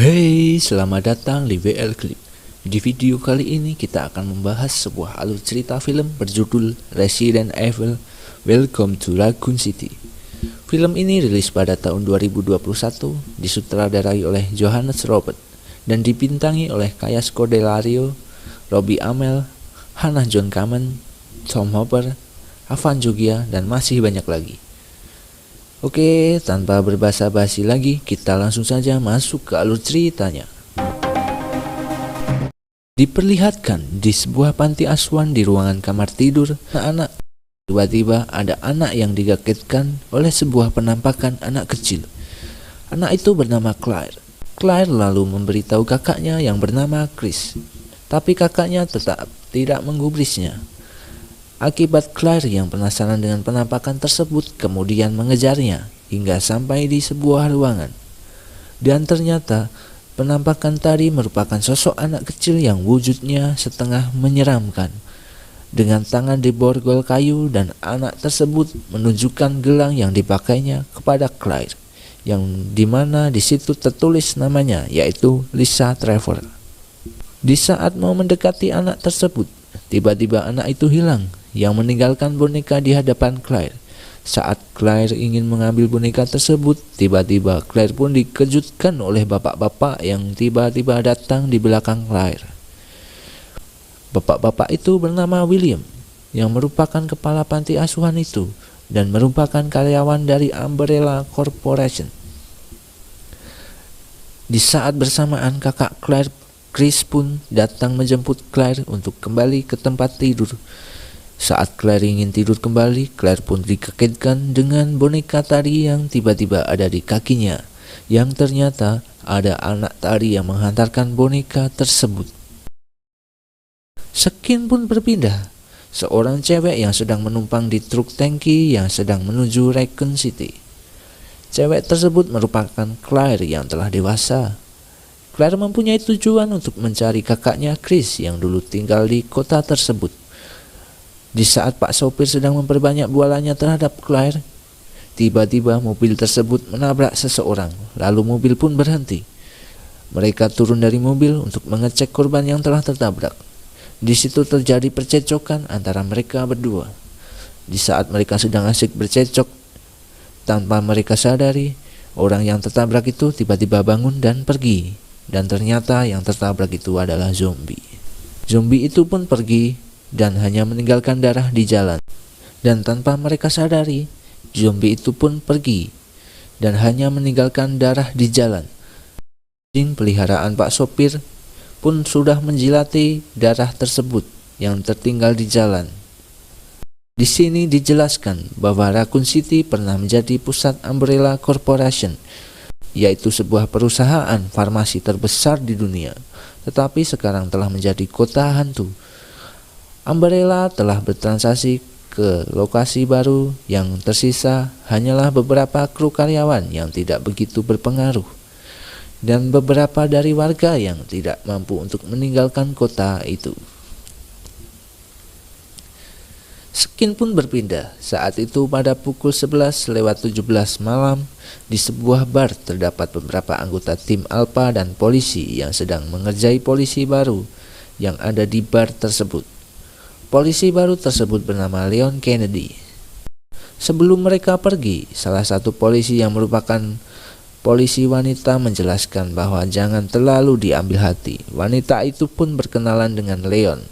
Hey, selamat datang di WL Clip. Di video kali ini kita akan membahas sebuah alur cerita film berjudul Resident Evil Welcome to Raccoon City. Film ini rilis pada tahun 2021, disutradarai oleh Johannes Robert dan dibintangi oleh Kaya Scodelario, Robbie Amell, Hannah John Kamen, Tom Hopper, Avan Jogia, dan masih banyak lagi. Oke, tanpa berbasa-basi lagi, kita langsung saja masuk ke alur ceritanya. Diperlihatkan di sebuah panti asuhan di ruangan kamar tidur anak-anak. Tiba-tiba ada anak yang digagetkan oleh sebuah penampakan anak kecil. Anak itu bernama Claire. Claire lalu memberitahu kakaknya yang bernama Chris. Tapi kakaknya tetap tidak menggubrisnya. Akibat Claire yang penasaran dengan penampakan tersebut kemudian mengejarnya hingga sampai di sebuah ruangan. Dan ternyata penampakan tadi merupakan sosok anak kecil yang wujudnya setengah menyeramkan. Dengan tangan diborgol kayu dan anak tersebut menunjukkan gelang yang dipakainya kepada Claire, yang dimana di situ tertulis namanya, yaitu Lisa Trevor. Di saat mau mendekati anak tersebut, tiba-tiba anak itu hilang, yang meninggalkan boneka di hadapan Claire. Saat Claire ingin mengambil boneka tersebut, tiba-tiba Claire pun dikejutkan oleh bapak-bapak yang tiba-tiba datang di belakang Claire. Bapak-bapak itu bernama William, yang merupakan kepala panti asuhan itu dan merupakan karyawan dari Umbrella Corporation. Di saat bersamaan, kakak Claire, Chris, pun datang menjemput Claire untuk kembali ke tempat tidur. Saat Claire ingin tidur kembali, Claire pun dikagetkan dengan boneka tari yang tiba-tiba ada di kakinya, yang ternyata ada anak tari yang menghantarkan boneka tersebut. Skin pun berpindah, seorang cewek yang sedang menumpang di truk tangki yang sedang menuju Raccoon City. Cewek tersebut merupakan Claire yang telah dewasa. Claire mempunyai tujuan untuk mencari kakaknya Chris yang dulu tinggal di kota tersebut. Di saat Pak sopir sedang memperbanyak bualannya terhadap Claire, tiba-tiba mobil tersebut menabrak seseorang, lalu mobil pun berhenti. Mereka turun dari mobil untuk mengecek korban yang telah tertabrak. Di situ terjadi percecokan antara mereka berdua. Di saat mereka sedang asik bercecok, tanpa mereka sadari, orang yang tertabrak itu tiba-tiba bangun dan pergi. Dan ternyata yang tertabrak itu adalah zombie. Zombie itu pun pergi dan hanya meninggalkan darah di jalan. Dan tanpa mereka sadari, zombie itu pun pergi dan hanya meninggalkan darah di jalan. Anjing peliharaan Pak sopir pun sudah menjilati darah tersebut yang tertinggal di jalan. Di sini dijelaskan bahwa Raccoon City pernah menjadi pusat Umbrella Corporation, yaitu sebuah perusahaan farmasi terbesar di dunia, tetapi sekarang telah menjadi kota hantu. Umbrella telah bertransaksi ke lokasi baru, yang tersisa hanyalah beberapa kru karyawan yang tidak begitu berpengaruh dan beberapa dari warga yang tidak mampu untuk meninggalkan kota itu. Skin pun berpindah. Saat itu pada pukul 11:17 malam, di sebuah bar terdapat beberapa anggota tim Alpha dan polisi yang sedang mengerjai polisi baru yang ada di bar tersebut. Polisi baru tersebut bernama Leon Kennedy. Sebelum mereka pergi, salah satu polisi yang merupakan polisi wanita menjelaskan bahwa jangan terlalu diambil hati. Wanita itu pun berkenalan dengan Leon.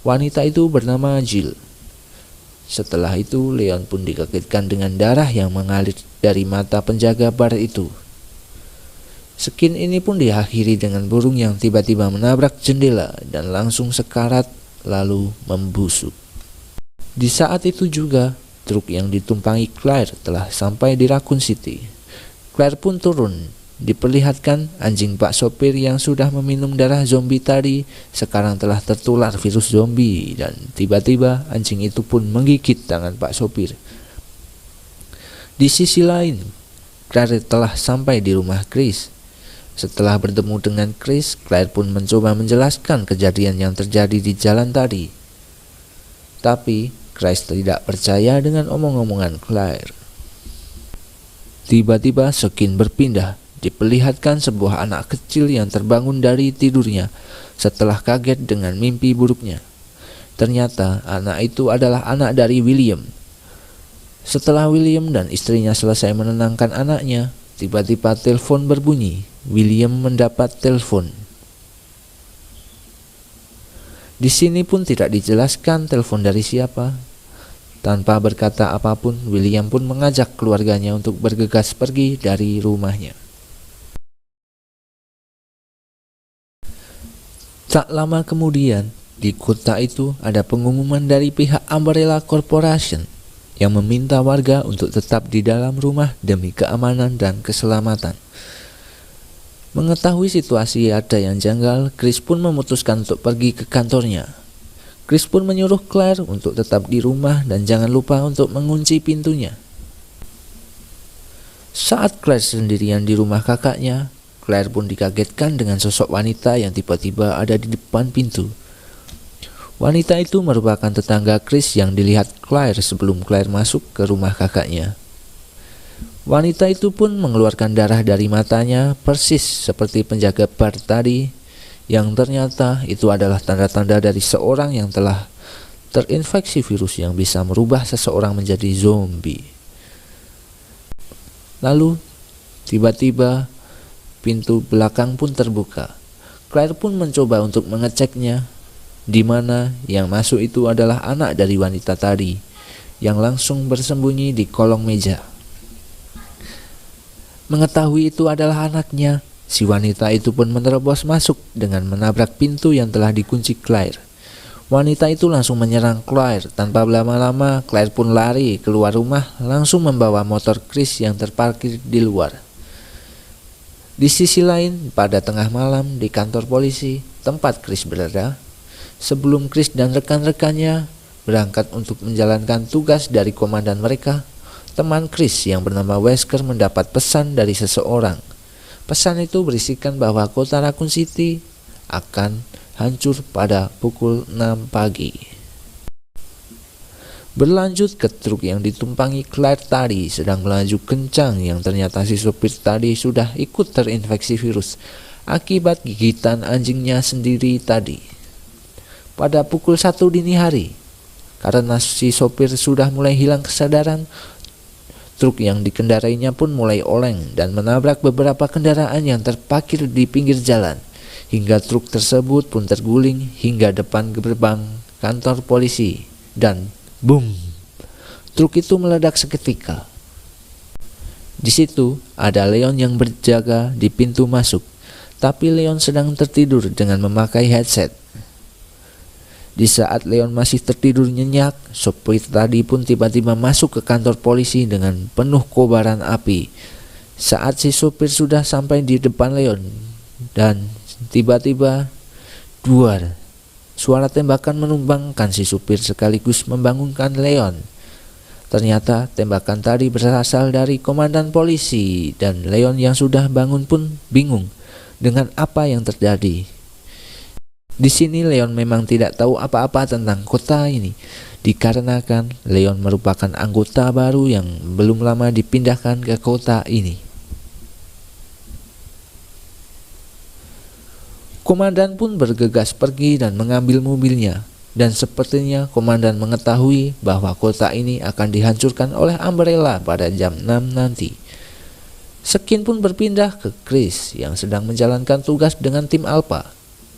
Wanita itu bernama Jill. Setelah itu, Leon pun dikagetkan dengan darah yang mengalir dari mata penjaga bar itu. Skin ini pun diakhiri dengan burung yang tiba-tiba menabrak jendela dan langsung sekarat lalu membusuk. Di saat itu juga, truk yang ditumpangi Claire telah sampai di Raccoon City. Claire pun turun. Diperlihatkan anjing Pak sopir yang sudah meminum darah zombie tadi sekarang telah tertular virus zombie, dan tiba-tiba anjing itu pun menggigit tangan Pak sopir. Di sisi lain, Claire telah sampai di rumah Chris. Setelah bertemu dengan Chris, Claire pun mencoba menjelaskan kejadian yang terjadi di jalan tadi. Tapi Chris tidak percaya dengan omong-omongan Claire. Tiba-tiba Skin berpindah diperlihatkan sebuah anak kecil yang terbangun dari tidurnya setelah kaget dengan mimpi buruknya. Ternyata anak itu adalah anak dari William. Setelah William dan istrinya selesai menenangkan anaknya, tiba-tiba telepon berbunyi. William mendapat telepon. Di sini pun tidak dijelaskan telepon dari siapa. Tanpa berkata apapun, William pun mengajak keluarganya untuk bergegas pergi dari rumahnya. Tak lama kemudian, di kota itu ada pengumuman dari pihak Umbrella Corporation yang meminta warga untuk tetap di dalam rumah demi keamanan dan keselamatan. Mengetahui situasi ada yang janggal, Chris pun memutuskan untuk pergi ke kantornya. Chris pun menyuruh Claire untuk tetap di rumah dan jangan lupa untuk mengunci pintunya. Saat Claire sendirian di rumah kakaknya, Claire pun dikagetkan dengan sosok wanita yang tiba-tiba ada di depan pintu. Wanita itu merupakan tetangga Chris yang dilihat Claire sebelum Claire masuk ke rumah kakaknya. Wanita itu pun mengeluarkan darah dari matanya persis seperti penjaga bar tadi, yang ternyata itu adalah tanda-tanda dari seorang yang telah terinfeksi virus yang bisa merubah seseorang menjadi zombie. Lalu, tiba-tiba pintu belakang pun terbuka. Claire pun mencoba untuk mengeceknya, di mana yang masuk itu adalah anak dari wanita tadi, yang langsung bersembunyi di kolong meja. Mengetahui itu adalah anaknya, si wanita itu pun menerobos masuk dengan menabrak pintu yang telah dikunci Claire. Wanita itu langsung menyerang Claire. Tanpa berlama-lama, Claire pun lari keluar rumah, langsung membawa motor Chris yang terparkir di luar. Di sisi lain, pada tengah malam di kantor polisi, tempat Chris berada, sebelum Chris dan rekan-rekannya berangkat untuk menjalankan tugas dari komandan mereka, teman Chris yang bernama Wesker mendapat pesan dari seseorang. Pesan itu berisikan bahwa kota Raccoon City akan hancur pada pukul 6 pagi. Berlanjut ke truk yang ditumpangi Claire tadi sedang melaju kencang, yang ternyata si sopir tadi sudah ikut terinfeksi virus akibat gigitan anjingnya sendiri tadi. Pada pukul 1 dini hari, karena si sopir sudah mulai hilang kesadaran, truk yang dikendarainya pun mulai oleng dan menabrak beberapa kendaraan yang terparkir di pinggir jalan, hingga truk tersebut pun terguling hingga depan gerbang kantor polisi, dan boom, truk itu meledak seketika. Di situ ada Leon yang berjaga di pintu masuk, tapi Leon sedang tertidur dengan memakai headset. Di saat Leon masih tertidur nyenyak, sopir tadi pun tiba-tiba masuk ke kantor polisi dengan penuh kobaran api. Saat si sopir sudah sampai di depan Leon, dan tiba-tiba duar, suara tembakan menumbangkan si supir sekaligus membangunkan Leon. Ternyata tembakan tadi berasal dari komandan polisi, dan Leon yang sudah bangun pun bingung dengan apa yang terjadi. Di sini Leon memang tidak tahu apa-apa tentang kota ini, dikarenakan Leon merupakan anggota baru yang belum lama dipindahkan ke kota ini. Komandan pun bergegas pergi dan mengambil mobilnya, dan sepertinya komandan mengetahui bahwa kota ini akan dihancurkan oleh Umbrella pada jam 6 nanti. Skin pun berpindah ke Chris yang sedang menjalankan tugas dengan tim Alpha.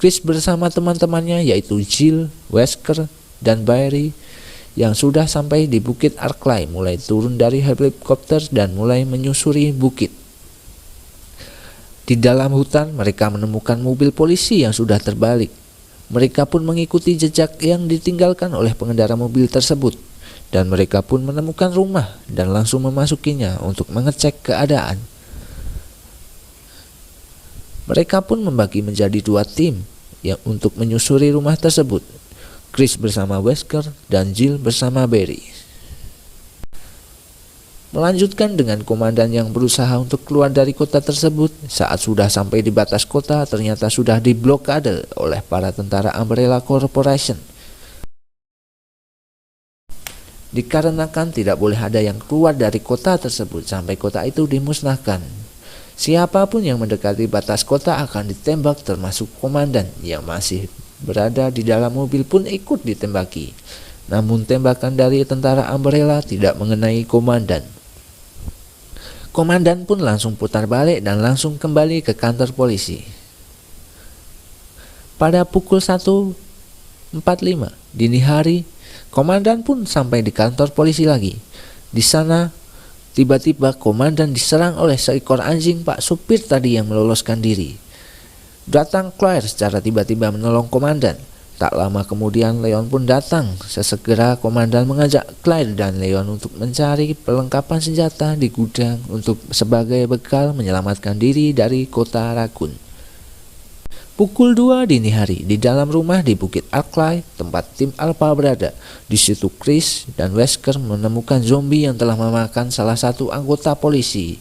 Chris bersama teman-temannya yaitu Jill, Wesker, dan Barry yang sudah sampai di Bukit Arklay mulai turun dari helikopter dan mulai menyusuri bukit. Di dalam hutan mereka menemukan mobil polisi yang sudah terbalik. Mereka pun mengikuti jejak yang ditinggalkan oleh pengendara mobil tersebut, dan mereka pun menemukan rumah dan langsung memasukinya untuk mengecek keadaan. Mereka pun membagi menjadi 2 tim yang untuk menyusuri rumah tersebut. Chris bersama Wesker dan Jill bersama Barry. Melanjutkan dengan komandan yang berusaha untuk keluar dari kota tersebut. Saat sudah sampai di batas kota, ternyata sudah diblokade oleh para tentara Umbrella Corporation. Dikarenakan tidak boleh ada yang keluar dari kota tersebut sampai kota itu dimusnahkan. Siapapun yang mendekati batas kota akan ditembak, termasuk komandan yang masih berada di dalam mobil pun ikut ditembaki. Namun tembakan dari tentara Umbrella tidak mengenai komandan. Komandan pun langsung putar balik dan langsung kembali ke kantor polisi. Pada pukul 1.45 dini hari, komandan pun sampai di kantor polisi lagi. Di sana tiba-tiba komandan diserang oleh seekor anjing Pak supir tadi yang meloloskan diri. Datang Claire secara tiba-tiba menolong komandan. Tak lama kemudian Leon pun datang. Sesegera komandan mengajak Claire dan Leon untuk mencari perlengkapan senjata di gudang untuk sebagai bekal menyelamatkan diri dari kota Raccoon. Pukul 2 dini hari di dalam rumah di Bukit Arklay, tempat tim Alpha berada. Di situ Chris dan Wesker menemukan zombie yang telah memakan salah satu anggota polisi.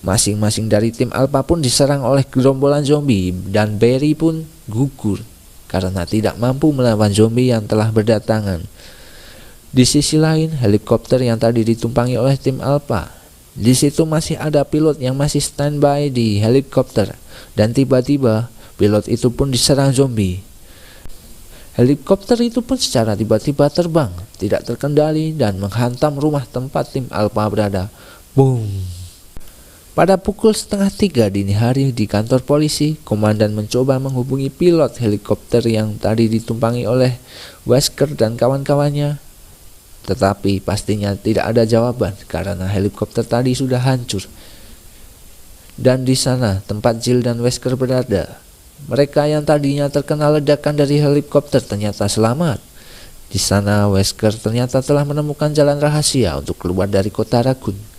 Masing-masing dari tim Alpha pun diserang oleh gerombolan zombie dan Barry pun gugur karena tidak mampu melawan zombie yang telah berdatangan. Di sisi lain, helikopter yang tadi ditumpangi oleh tim Alpha. Di situ masih ada pilot yang masih standby di helikopter dan tiba-tiba pilot itu pun diserang zombie. Helikopter itu pun secara tiba-tiba terbang, tidak terkendali dan menghantam rumah tempat tim Alpha berada. Boom! Pada pukul 2:30 dini hari di kantor polisi, komandan mencoba menghubungi pilot helikopter yang tadi ditumpangi oleh Wesker dan kawan-kawannya. Tetapi pastinya tidak ada jawaban karena helikopter tadi sudah hancur. Dan di sana tempat Jill dan Wesker berada. Mereka yang tadinya terkena ledakan dari helikopter ternyata selamat. Di sana Wesker ternyata telah menemukan jalan rahasia untuk keluar dari kota Raccoon.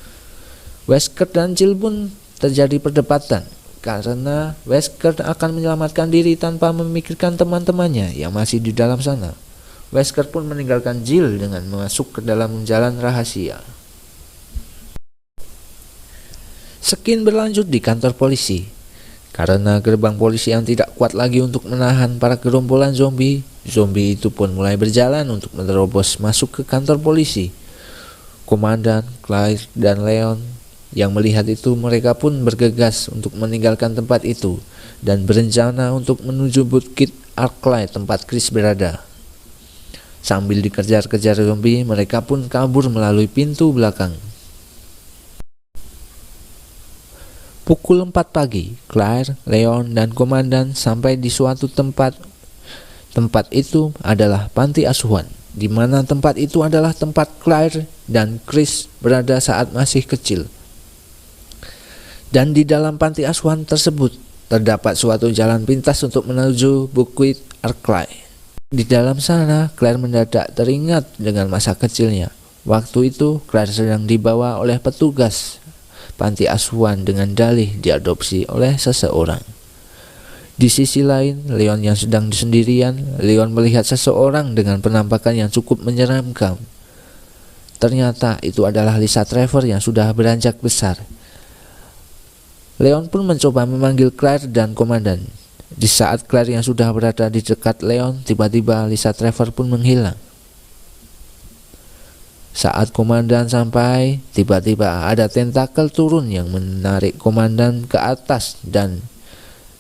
Wesker dan Jill pun terjadi perdebatan karena Wesker akan menyelamatkan diri tanpa memikirkan teman-temannya yang masih di dalam sana. Wesker pun meninggalkan Jill dengan masuk ke dalam jalan rahasia. Skin berlanjut di kantor polisi. Karena gerbang polisi yang tidak kuat lagi untuk menahan para gerombolan zombie, zombie itu pun mulai berjalan untuk menerobos masuk ke kantor polisi. Komandan, Claire, dan Leon yang melihat itu, mereka pun bergegas untuk meninggalkan tempat itu dan berencana untuk menuju Bukit Arklay tempat Chris berada. Sambil dikejar-kejar zombie, mereka pun kabur melalui pintu belakang. Pukul 4 pagi, Claire, Leon, dan komandan sampai di suatu tempat. Tempat itu adalah panti asuhan, di mana tempat itu adalah tempat Claire dan Chris berada saat masih kecil. Dan di dalam panti asuhan tersebut terdapat suatu jalan pintas untuk menuju Bukit Arklay. Di dalam sana, Claire mendadak teringat dengan masa kecilnya. Waktu itu, Claire sedang dibawa oleh petugas panti asuhan dengan dalih diadopsi oleh seseorang. Di sisi lain, Leon yang sedang sendirian, Leon melihat seseorang dengan penampakan yang cukup menyeramkan. Ternyata itu adalah Lisa Trevor yang sudah beranjak besar. Leon pun mencoba memanggil Claire dan komandan. Di saat Claire yang sudah berada di dekat Leon, tiba-tiba Lisa Trevor pun menghilang. Saat komandan sampai, tiba-tiba ada tentakel turun yang menarik komandan ke atas dan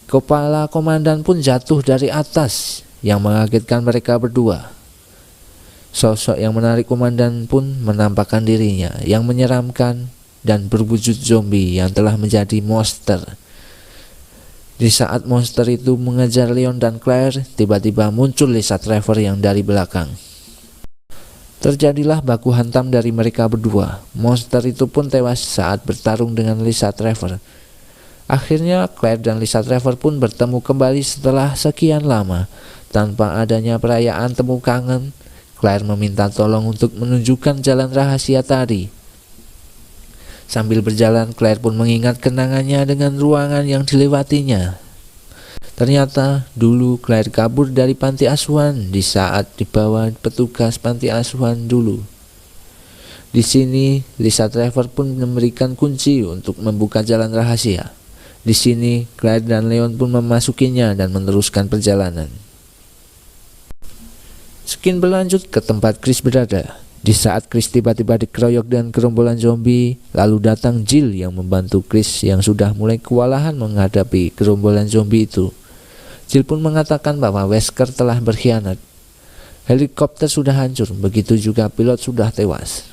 kepala komandan pun jatuh dari atas yang mengagetkan mereka berdua. Sosok yang menarik komandan pun menampakkan dirinya yang menyeramkan dan berwujud zombie yang telah menjadi monster. Di saat monster itu mengejar Leon dan Claire, tiba-tiba muncul Lisa Trevor yang dari belakang. Terjadilah baku hantam dari mereka berdua. Monster itu pun tewas saat bertarung dengan Lisa Trevor. Akhirnya Claire dan Lisa Trevor pun bertemu kembali setelah sekian lama. Tanpa adanya perayaan temu kangen, Claire meminta tolong untuk menunjukkan jalan rahasia tadi. Sambil berjalan, Claire pun mengingat kenangannya dengan ruangan yang dilewatinya. Ternyata dulu Claire kabur dari panti asuhan di saat dibawa petugas panti asuhan dulu. Di sini Lisa Trevor pun memberikan kunci untuk membuka jalan rahasia. Di sini Claire dan Leon pun memasukinya dan meneruskan perjalanan. Skin berlanjut ke tempat Chris berada. Di saat Chris tiba-tiba dikeroyok dengan gerombolan zombie, lalu datang Jill yang membantu Chris yang sudah mulai kewalahan menghadapi gerombolan zombie itu. Jill pun mengatakan bahwa Wesker telah berkhianat. Helikopter sudah hancur, begitu juga pilot sudah tewas.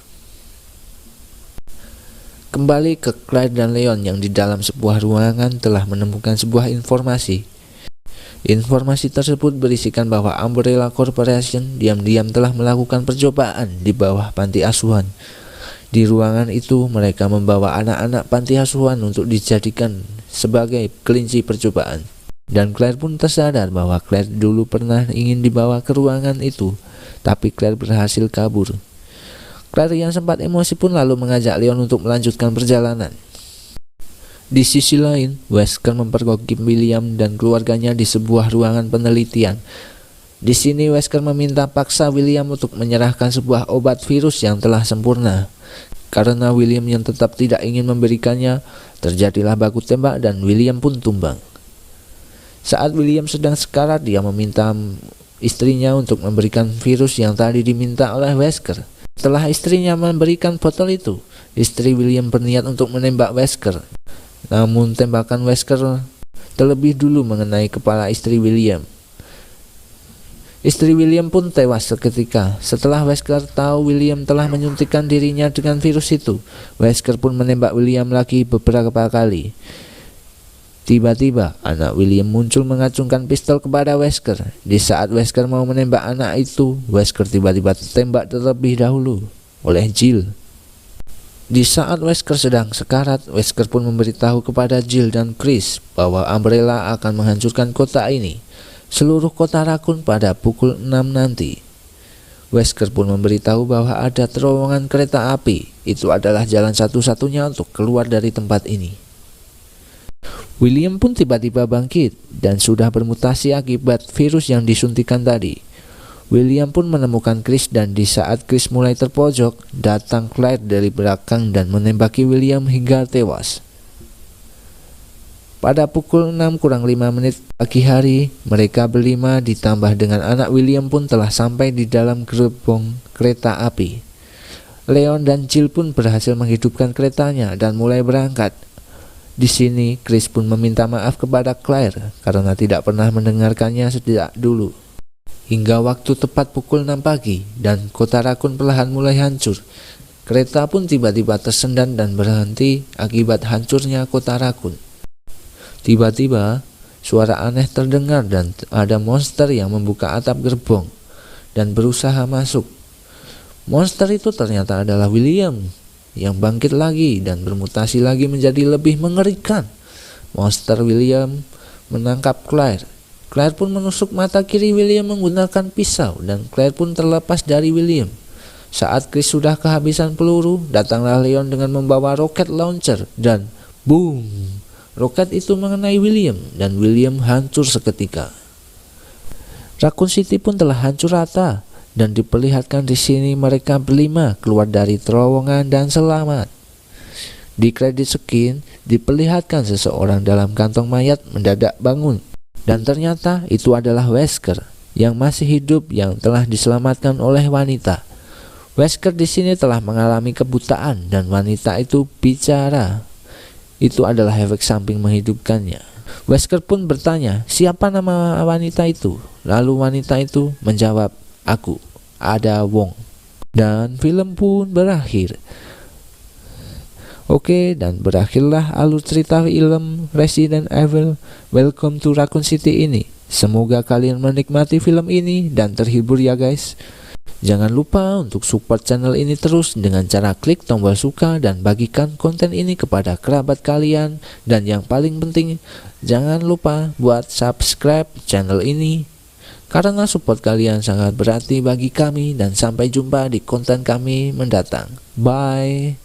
Kembali ke Claire dan Leon yang di dalam sebuah ruangan telah menemukan sebuah informasi. Informasi tersebut berisikan bahwa Umbrella Corporation diam-diam telah melakukan percobaan di bawah panti asuhan. Di ruangan itu mereka membawa anak-anak panti asuhan untuk dijadikan sebagai kelinci percobaan. Dan Claire pun tersadar bahwa Claire dulu pernah ingin dibawa ke ruangan itu, tapi Claire berhasil kabur. Claire yang sempat emosi pun lalu mengajak Leon untuk melanjutkan perjalanan. Di sisi lain, Wesker mempergoki William dan keluarganya di sebuah ruangan penelitian. Di sini Wesker meminta paksa William untuk menyerahkan sebuah obat virus yang telah sempurna. Karena William yang tetap tidak ingin memberikannya, terjadilah baku tembak dan William pun tumbang. Saat William sedang sekarat, dia meminta istrinya untuk memberikan virus yang tadi diminta oleh Wesker. Setelah istrinya memberikan botol itu, istri William berniat untuk menembak Wesker. Namun tembakan Wesker terlebih dulu mengenai kepala istri William. Istri William pun tewas seketika. Setelah Wesker tahu William telah menyuntikkan dirinya dengan virus itu, Wesker pun menembak William lagi beberapa kali. Tiba-tiba anak William muncul mengacungkan pistol kepada Wesker. Di saat Wesker mau menembak anak itu, Wesker tiba-tiba tertembak terlebih dahulu oleh Jill. Di saat Wesker sedang sekarat, Wesker pun memberitahu kepada Jill dan Chris bahwa Umbrella akan menghancurkan kota ini, seluruh kota Raccoon pada pukul 6 nanti. Wesker pun memberitahu bahwa ada terowongan kereta api, itu adalah jalan satu-satunya untuk keluar dari tempat ini. William pun tiba-tiba bangkit dan sudah bermutasi akibat virus yang disuntikan tadi. William pun menemukan Chris dan di saat Chris mulai terpojok, datang Claire dari belakang dan menembaki William hingga tewas. Pada pukul 6 kurang 5 menit pagi hari, mereka berlima ditambah dengan anak William pun telah sampai di dalam gerbong kereta api. Leon dan Jill pun berhasil menghidupkan keretanya dan mulai berangkat. Di sini Chris pun meminta maaf kepada Claire karena tidak pernah mendengarkannya sejak dulu. Hingga waktu tepat pukul 6 pagi dan kota Raccoon perlahan mulai hancur. Kereta pun tiba-tiba tersendat dan berhenti akibat hancurnya kota Raccoon. Tiba-tiba suara aneh terdengar dan ada monster yang membuka atap gerbong dan berusaha masuk. Monster itu ternyata adalah William yang bangkit lagi dan bermutasi lagi menjadi lebih mengerikan. Monster William menangkap Claire. Claire pun menusuk mata kiri William menggunakan pisau dan Claire pun terlepas dari William. Saat Chris sudah kehabisan peluru, datanglah Leon dengan membawa roket launcher dan boom, roket itu mengenai William dan William hancur seketika. Raccoon City pun telah hancur rata dan diperlihatkan di sini mereka berlima keluar dari terowongan dan selamat. Di kredit scene diperlihatkan seseorang dalam kantong mayat mendadak bangun. Dan ternyata itu adalah Wesker yang masih hidup yang telah diselamatkan oleh wanita. Wesker di sini telah mengalami kebutaan dan wanita itu bicara. Itu adalah efek samping menghidupkannya. Wesker pun bertanya, "Siapa nama wanita itu?" Lalu wanita itu menjawab, "Aku, Ada Wong." Dan film pun berakhir. Oke, dan berakhirlah alur cerita film Resident Evil Welcome to Raccoon City ini. Semoga kalian menikmati film ini dan terhibur ya guys. Jangan lupa untuk support channel ini terus dengan cara klik tombol suka dan bagikan konten ini kepada kerabat kalian. Dan yang paling penting, jangan lupa buat subscribe channel ini, karena support kalian sangat berarti bagi kami. Dan sampai jumpa di konten kami mendatang. Bye.